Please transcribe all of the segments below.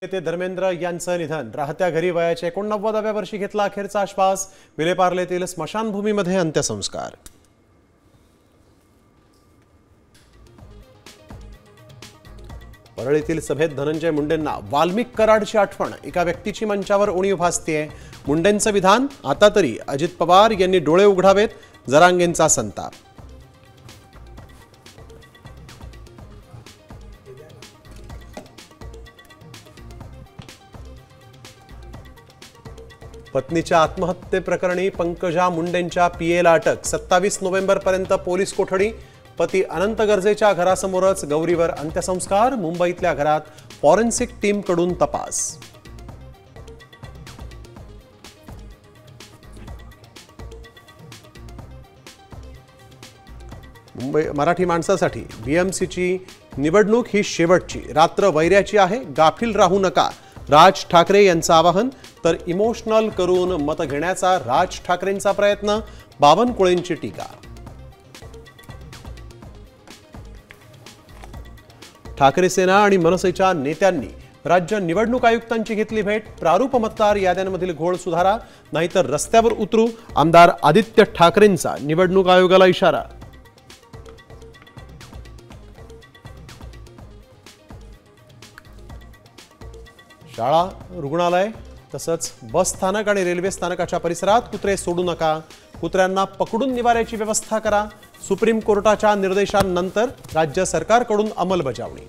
नेते धर्मेंद्र यांचं निधन. राहत्या घरी वयाच्या 89व्या वर्षी घेतला अखेरचा श्वास. विलेपार्लेतील स्मशानभूमीमध्ये अंत्यसंस्कार. परळीतील सभेत धनंजय मुंडेंना वाल्मिक कराडची आठवण. एका व्यक्तीची मंचावर उणीव भासतेय. मुंडेंचं विधान, आता तरी अजित पवार यांनी डोळे उघडावेत. जरांगेंचा संताप. पत्नीच्या आत्महत्येप्रकरणी पंकजा मुंडेंच्या पीएला अटक. 27 नोव्हेंबरपर्यंत पोलीस कोठडी. पती अनंत गरजेच्या घरासमोरच गौरीवर अंत्यसंस्कार. मुंबईतल्या घरात फॉरेन्सिक टीमकडून तपास. मुंबई मराठी माणसासाठी बीएमसीची निवडणूक ही शेवटची. रात्र वैऱ्याची आहे, गाफील राहू नका. राज ठाकरे यांचं आवाहन. तर इमोशनल करून मत घेण्याचा राज ठाकरेंचा प्रयत्न. बावनकुळेंची टीका. ठाकरे सेना आणि मनसेच्या नेत्यांनी राज्य निवडणूक आयुक्तांची घेतली भेट. प्रारूप मतदार याद्यांमधील घोळ सुधारा, नाहीतर रस्त्यावर उतरू. आमदार आदित्य ठाकरेंचा निवडणूक आयोगाला इशारा. शाळा, रुग्णालय तसंच बस स्थानक आणि रेल्वे स्थानकाच्या परिसरात कुत्रे सोडू नका. कुत्र्यांना पकडून निवाऱ्याची व्यवस्था करा. सुप्रीम कोर्टाच्या निर्देशांनंतर राज्य सरकारकडून अंमलबजावणी.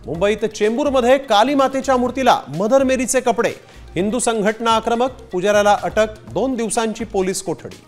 मुंबईत चेंबूरमध्ये काली मातेच्या मूर्तीला मदर मेरीचे कपडे. हिंदू संघटना आक्रमक. पुजाऱ्याला अटक. 2 दिवसांची पोलीस कोठडी.